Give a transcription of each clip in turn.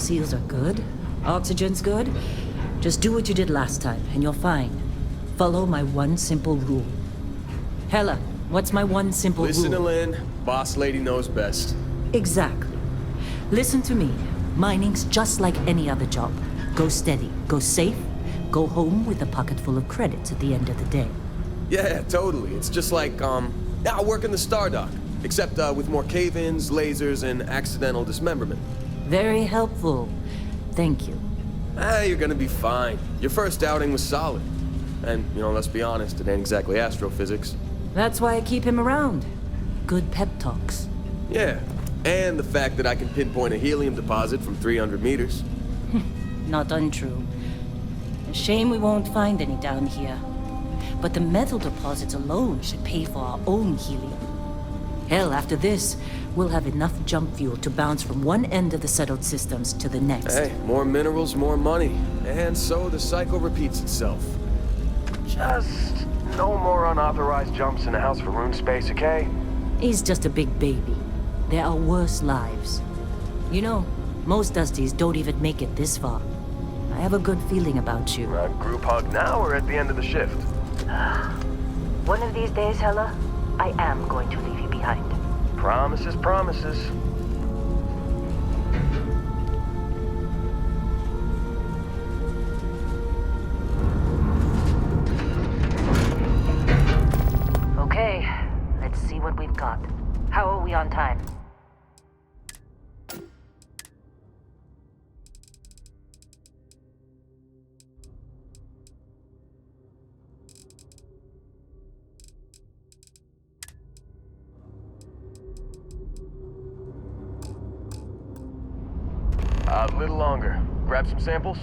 seals are good, oxygen's good, just do what you did last time and you're fine. Follow my one simple rule. Hella, what's my one simple Listen to rule? Lynn. Boss lady knows best. Exactly. Listen to me. Mining's just like any other job. Go steady, go safe, go home with a pocket full of credits at the end of the day. Yeah, totally. It's just like, I work in the Star Dock. Except, with more cave-ins, lasers, and accidental dismemberment. Very helpful. Thank you. You're gonna be fine. Your first outing was solid. And, let's be honest, it ain't exactly astrophysics. That's why I keep him around. Good pep talks. Yeah, and the fact that I can pinpoint a helium deposit from 300 meters. Not untrue. A shame we won't find any down here. But the metal deposits alone should pay for our own helium. Hell, after this, we'll have enough jump fuel to bounce from one end of the settled systems to the next. Hey, more minerals, more money. And so the cycle repeats itself. Just no more unauthorized jumps in the house for room space, okay? He's just a big baby. There are worse lives. You know, most Dusties don't even make it this far. I have a good feeling about you. Group hug now or at the end of the shift? One of these days, Hella, I am going to leave you behind. Promises, promises. Okay, let's see what we've got. How are we on time? A little longer. Grab some samples?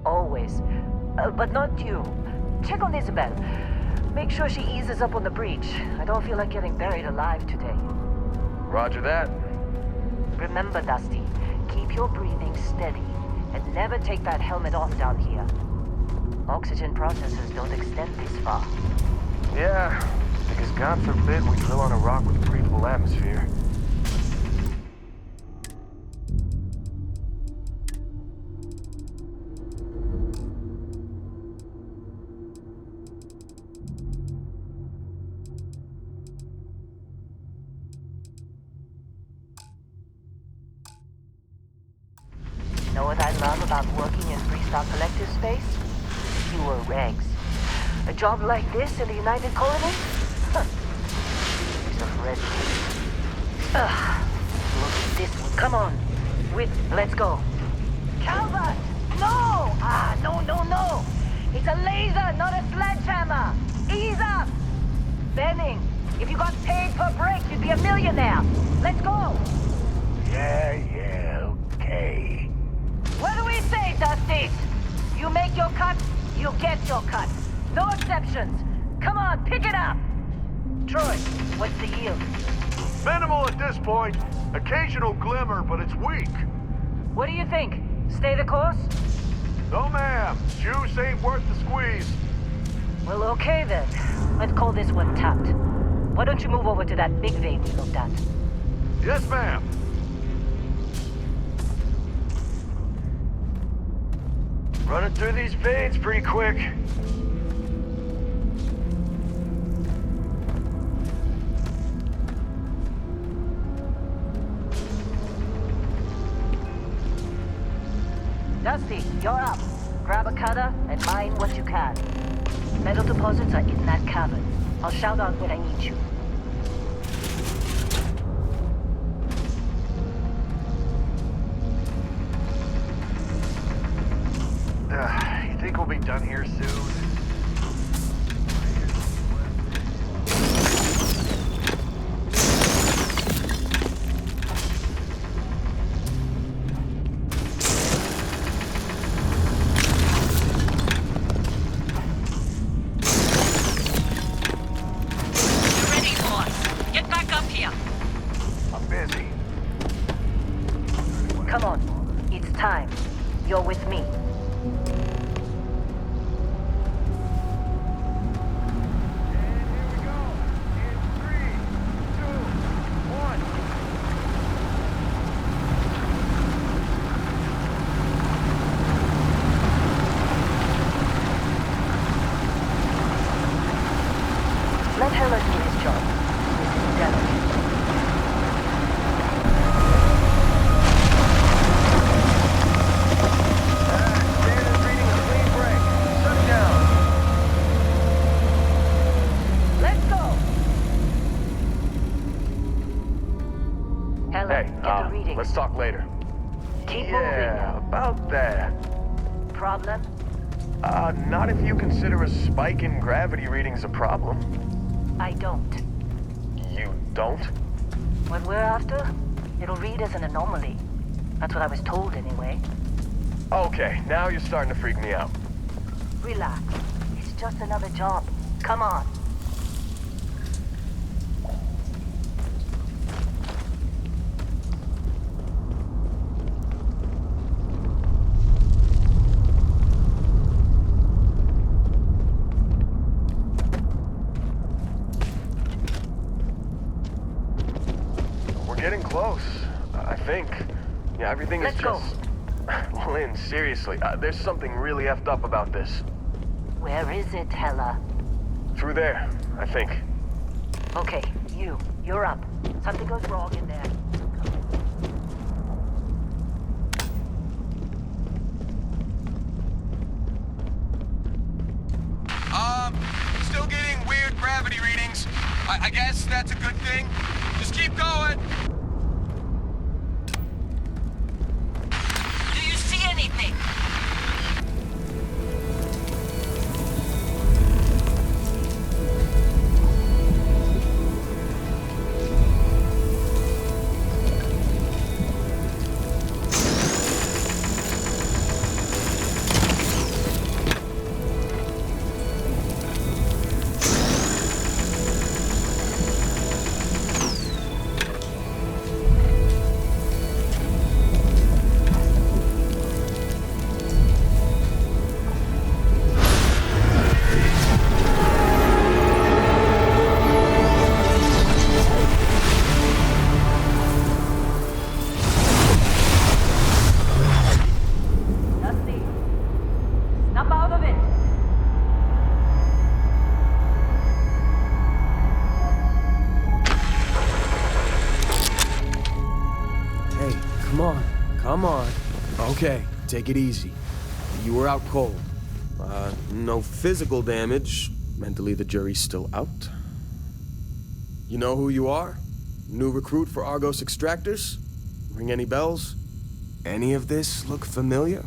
Always. But not you. Check on Isabel. Make sure she eases up on the breach. I don't feel like getting buried alive today. Roger that. Remember, Dusty, keep your breathing steady and never take that helmet off down here. Oxygen processors don't extend this far. Yeah, because God forbid we drill on a rock with a breathable atmosphere. Know what I love about working in Freestock Collective space? Fewer regs. A job like this in the United Colonies? Huh. Piece of red tape. Look at this one. Come on. Let's go. Calvert! No! No. It's a laser, not a sledgehammer. Ease up! Benning, if you got paid per break, you'd be a millionaire. Let's go! Yeah, okay. What do we say, Dusty? You make your cut, you get your cut. No exceptions. Come on, pick it up. Troy, what's the yield? Minimal at this point. Occasional glimmer, but it's weak. What do you think? Stay the course? No, ma'am. Juice ain't worth the squeeze. Well, okay then. Let's call this one tapped. Why don't you move over to that big vein we looked at? Yes, ma'am. Running through these veins pretty quick. Dusty, you're up. Grab a cutter and mine what you can. Metal deposits are in that cavern. I'll shout out when I need you. You think we'll be done here soon? Come on, it's time. You're with me. Let Heller do his job. This is delicate. Standard reading a clean break. Shut down. Let's go! Heller, Hey, get the reading. let's talk later. Keep Yeah, about that. moving. Problem? Not if you consider a spike in gravity readings a problem. I don't. You don't? What we're after, it'll read as an anomaly. That's what I was told anyway. Okay, now you're starting to freak me out. Relax. It's just another job. Come on. We're getting close, I think. Yeah, everything is Let's go. just... Lynn, seriously, there's something really effed up about this. Where is it, Hella? Through there, I think. Okay, you're up. Something goes wrong in there. Still getting weird gravity readings. I guess that's a good thing. Just keep going. Do you see anything? Come on. Okay, take it easy. You were out cold. No physical damage. Mentally, the jury's still out. You know who you are? New recruit for Argos Extractors? Ring any bells? Any of this look familiar?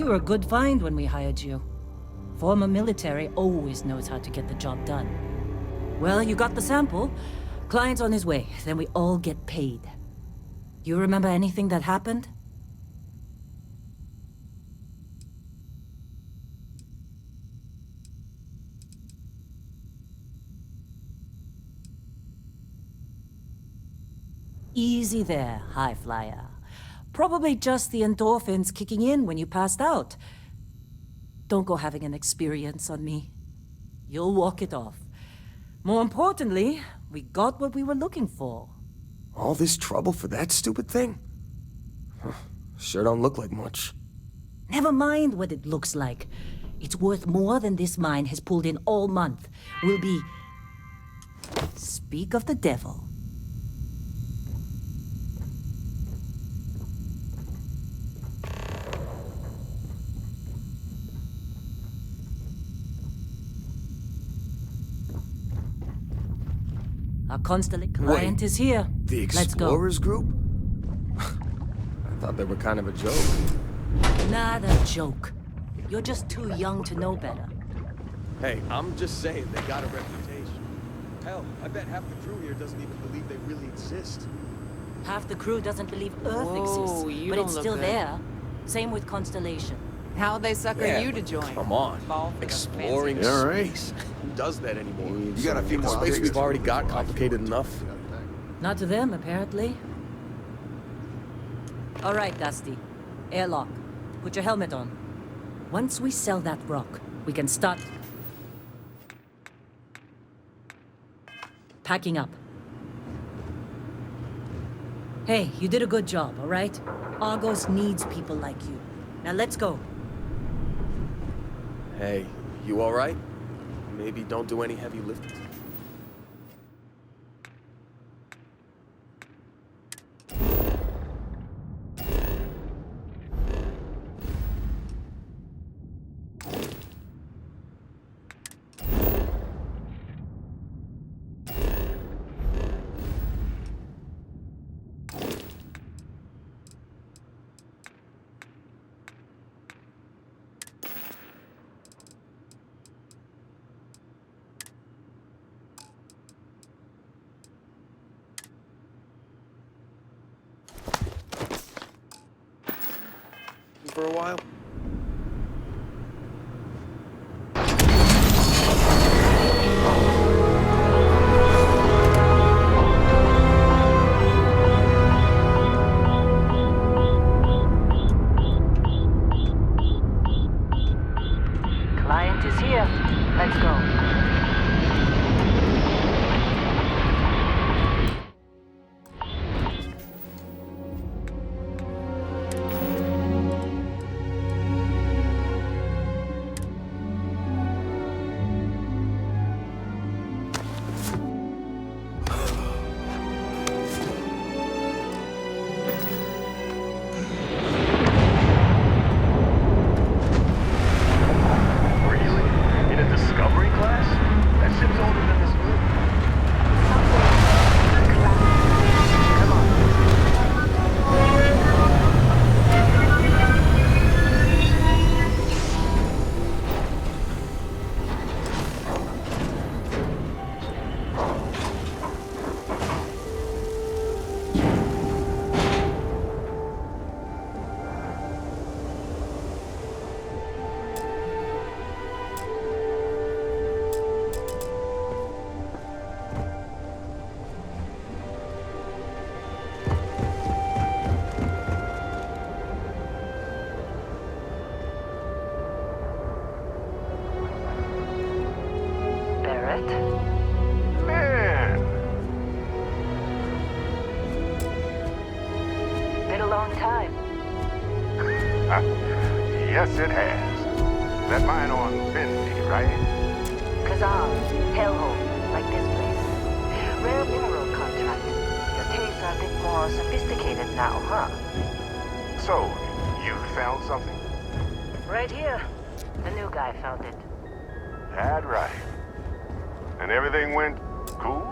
You were a good find when we hired you. Former military always knows how to get the job done. Well, you got the sample. Client's on his way, then we all get paid. You remember anything that happened? Easy there, high flyer. Probably just the endorphins kicking in when you passed out. Don't go having an experience on me. You'll walk it off. More importantly, we got what we were looking for. All this trouble for that stupid thing? Huh, sure don't look like much. Never mind what it looks like. It's worth more than this mine has pulled in all month. Will be... Speak of the devil. Our Constellation client is here. The Let's go. Explorers group? I thought they were kind of a joke. Not a joke. You're just too young to know better. Hey, I'm just saying they got a reputation. Hell, I bet half the crew here doesn't even believe they really exist. Half the crew doesn't believe Earth Whoa, exists, you but don't it's look still good. there. Same with Constellation. How'd they sucker you to join? Come on. Fall for the Exploring fancy- All right. space. Who does that anymore? You got a few The more space updates? we've already got complicated enough. Not to them, apparently. All right, Dusty. Airlock. Put your helmet on. Once we sell that rock, we can start... packing up. Hey, you did a good job, all right? Argos needs people like you. Now let's go. Hey, you all right? Maybe don't do any heavy lifting. For a while? Client is here. Let's go. Really? In a discovery class? That ship's older than this movie. Come on. Barrett? Man, Been a long time. yes it has. That mine on Bendy, right? Kazan, hellhole, like this place. Rare mineral contract. Your tastes are a bit more sophisticated now, huh? So, you found something? Right here. The new guy found it. That right. And everything went cool?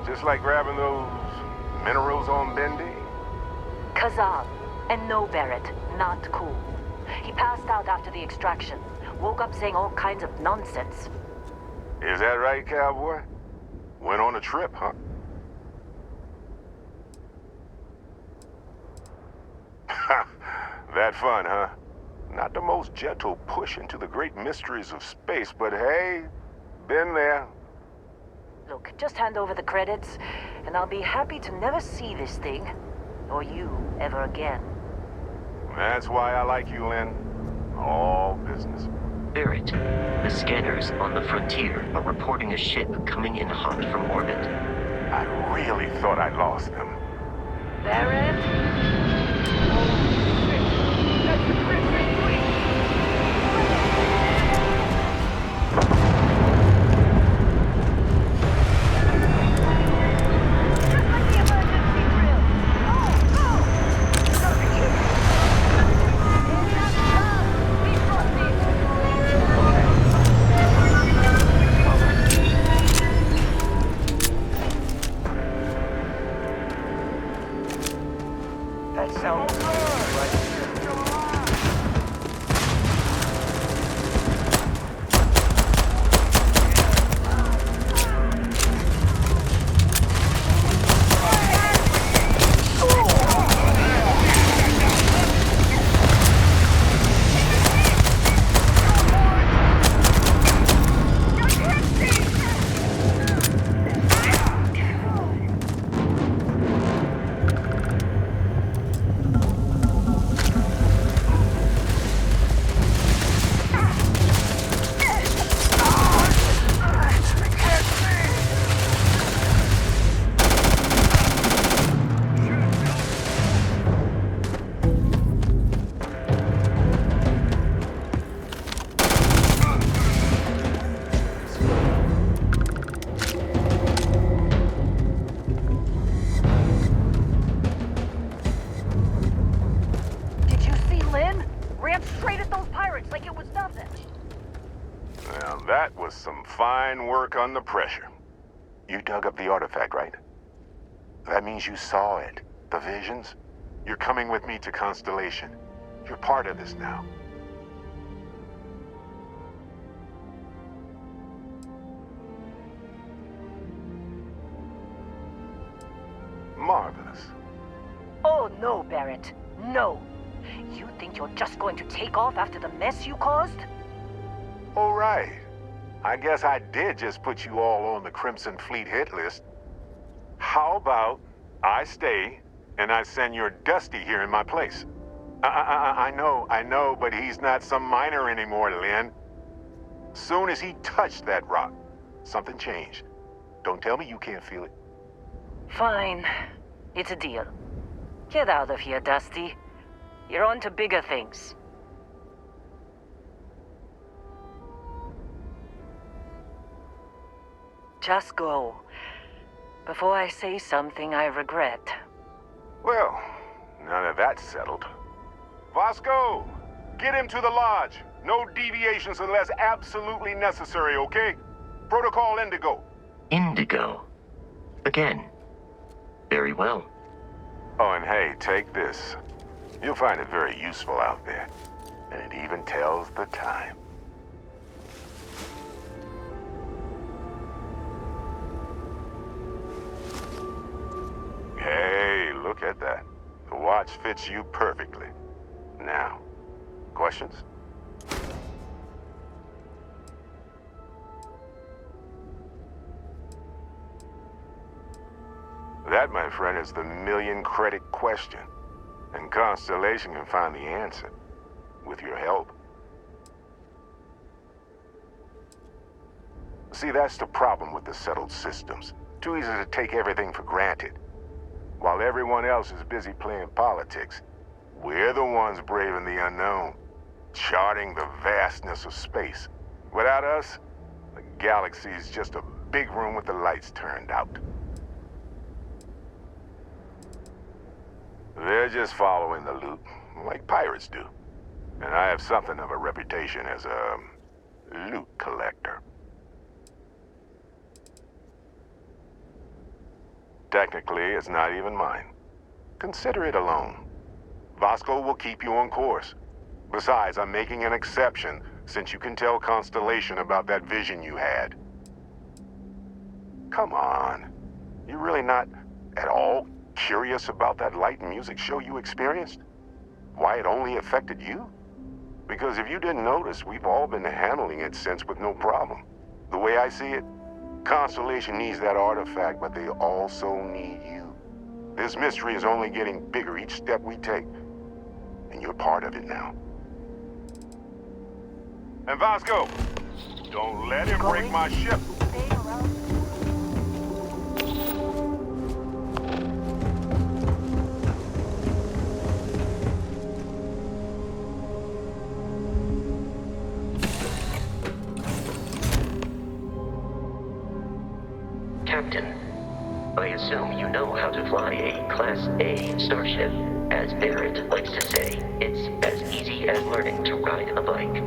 Just like grabbing those minerals on Bendy? Kazan. And no, Barrett. Not cool. He passed out after the extraction. Woke up saying all kinds of nonsense. Is that right, cowboy? Went on a trip, huh? That fun, huh? Not the most gentle push into the great mysteries of space, but hey, been there. Look, just hand over the credits, and I'll be happy to never see this thing, or you, ever again. That's why I like you, Lynn. All business. Barrett, the scanners on the frontier are reporting a ship coming in hot from orbit. I really thought I lost them. Barrett? That's the Crimson Fleet! That was some fine work under pressure. You dug up the artifact, right? That means you saw it. The visions? You're coming with me to Constellation. You're part of this now. Marvelous. Oh, no, Barrett. No. You think you're just going to take off after the mess you caused? All right. I guess I did just put you all on the Crimson Fleet hit list. How about I stay and I send your Dusty here in my place? I know, but he's not some miner anymore, Lynn. Soon as he touched that rock, something changed. Don't tell me you can't feel it. Fine. It's a deal. Get out of here, Dusty. You're on to bigger things. Just go. Before I say something I regret. Well, now that that's settled. Vasco, get him to the lodge. No deviations unless absolutely necessary, okay? Protocol Indigo. Indigo? Again. Very well. Oh, and hey, take this. You'll find it very useful out there. And it even tells the time. Hey, look at that. The watch fits you perfectly. Now, questions? That, my friend, is the million-credit question. And Constellation can find the answer. With your help. See, that's the problem with the settled systems. Too easy to take everything for granted. While everyone else is busy playing politics, we're the ones braving the unknown, charting the vastness of space. Without us, the galaxy is just a big room with the lights turned out. They're just following the loot, like pirates do. And I have something of a reputation as a loot collector. Technically, it's not even mine. Consider it a loan. Vasco will keep you on course. Besides, I'm making an exception since you can tell Constellation about that vision you had. Come on. You're really not at all curious about that light and music show you experienced? Why it only affected you? Because if you didn't notice, we've all been handling it since with no problem. The way I see it, Constellation needs that artifact, but they also need you. This mystery is only getting bigger each step we take, and you're part of it now. And Vasco, don't let it break my ship. Stay around. Captain, I assume you know how to fly a Class A starship. As Barrett likes to say, it's as easy as learning to ride a bike.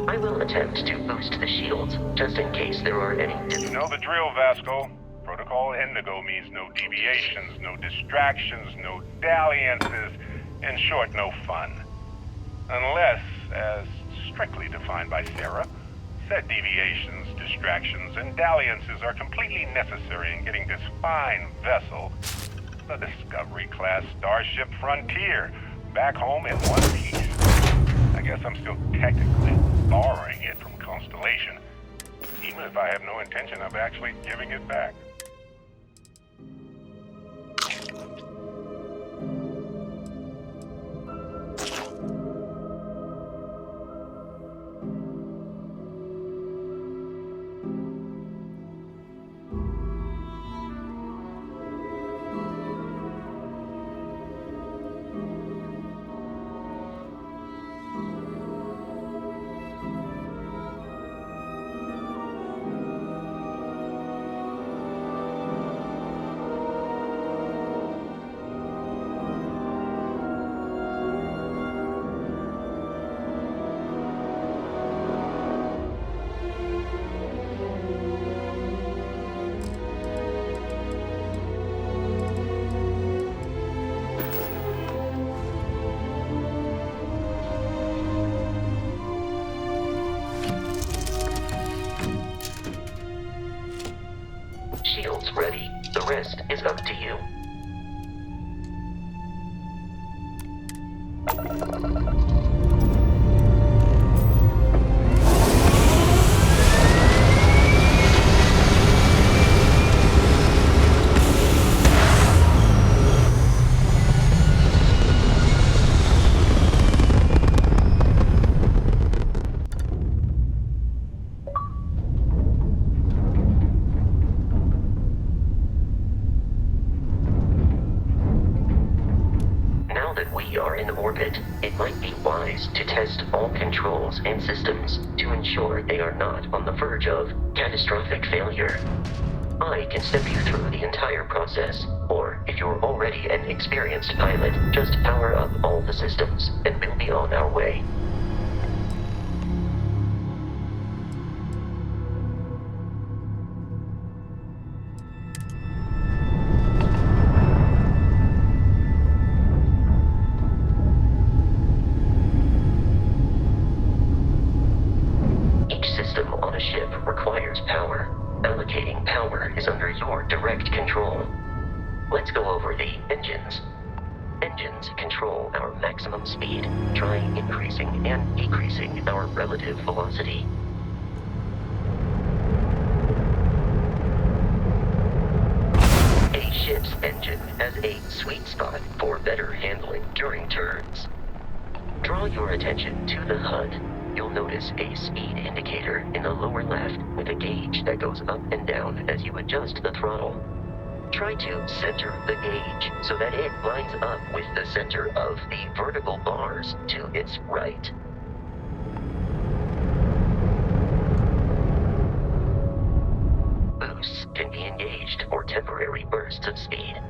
I will attempt to boost the shields, just in case there are any... You know the drill, Vasco. Protocol Indigo means no deviations, no distractions, no dalliances, in short, no fun. Unless, as strictly defined by Sarah, said deviations, distractions, and dalliances are completely necessary in getting this fine vessel, the Discovery-class Starship Frontier, back home in one piece. I guess I'm still technically borrowing it from Constellation, even if I have no intention of actually giving it back. Shields ready. The rest is up to you. And systems to ensure they are not on the verge of catastrophic failure. I can step you through the entire process, or if you're already an experienced pilot, just power up all the systems and we'll be on our way. Speed, try increasing and decreasing our relative velocity. A ship's engine has a sweet spot for better handling during turns. Draw your attention to the HUD. You'll notice a speed indicator in the lower left with a gauge that goes up and down as you adjust the throttle. Try to center the gauge so that it lines up with the center of the vertical bars to its right. Boosts can be engaged for temporary bursts of speed.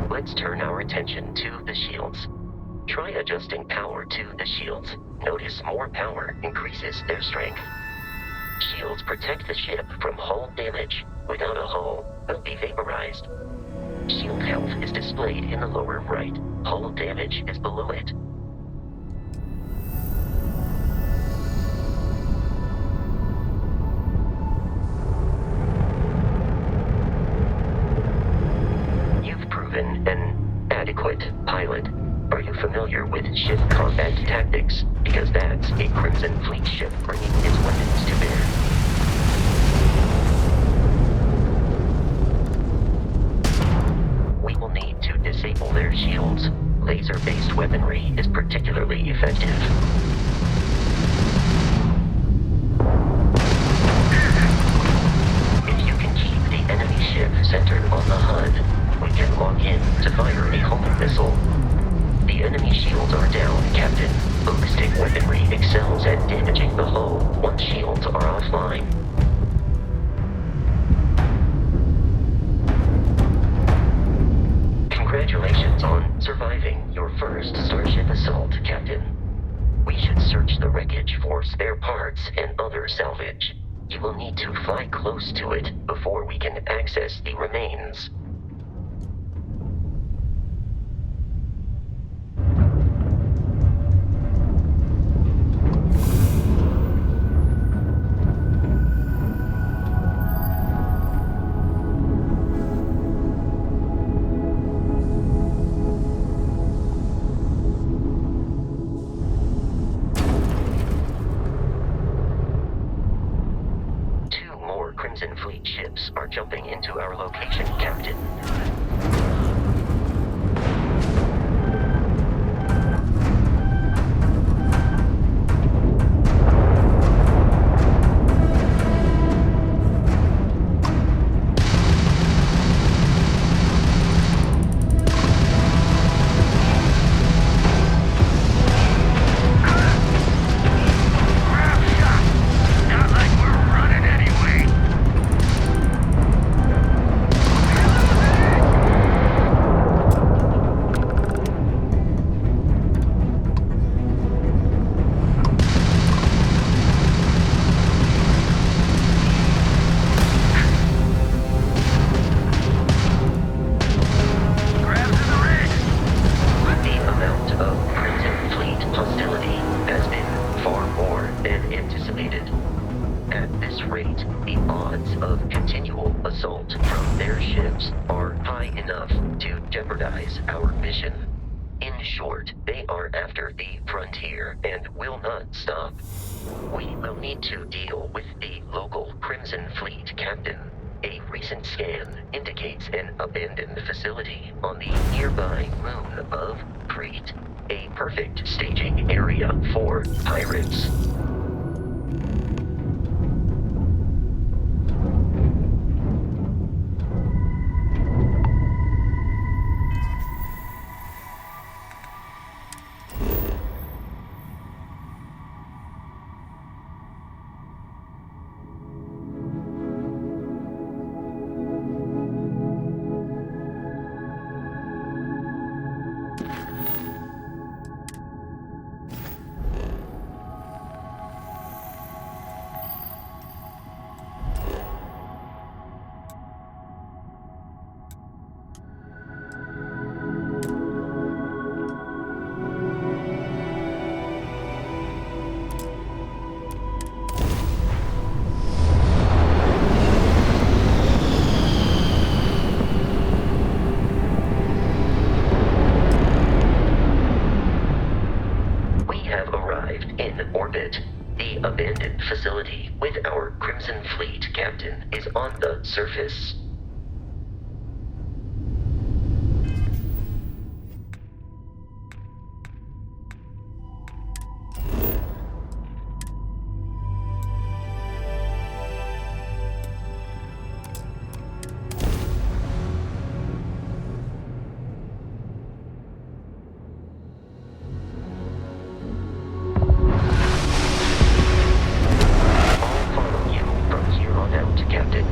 Let's turn our attention to the shields. Try adjusting power to the shields. Notice more power increases their strength. Shields protect the ship from hull damage. Without a hull, will be vaporized. Shield health is displayed in the lower right. Hull damage is below it. You've proven an adequate pilot. Are you familiar with ship combat tactics? Because that's a Crimson Fleet ship bringing its weapons to bear. We will need to disable their shields. Laser-based weaponry is particularly effective. If you can keep the enemy ship centered on the HUD, we can lock in to fire a homing missile. The enemy shields are down, Captain. Ballistic weaponry excels at damaging the hull once shields are offline. Congratulations on surviving your first Starship assault, Captain. We should search the wreckage for spare parts and other salvage. You will need to fly close to it before we can access the remains. Crimson Fleet ships are jumping into our location, Captain. Surface. I'll follow you from here on out, Captain.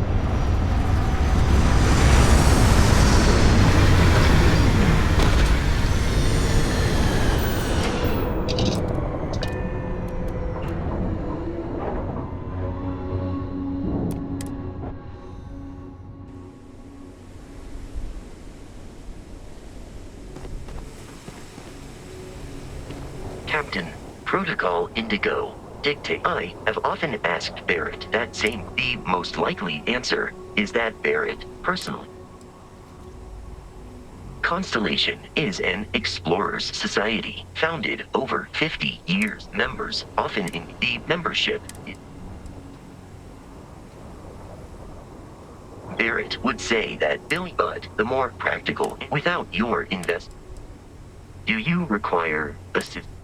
Captain, Protocol Indigo, dictate. I have often asked Barrett that same. The most likely answer is that Barrett, personally. Constellation is an explorers society founded over 50 years. Members often in the membership. Barrett would say that Billy, but the more practical without your invest. Do you require assistance?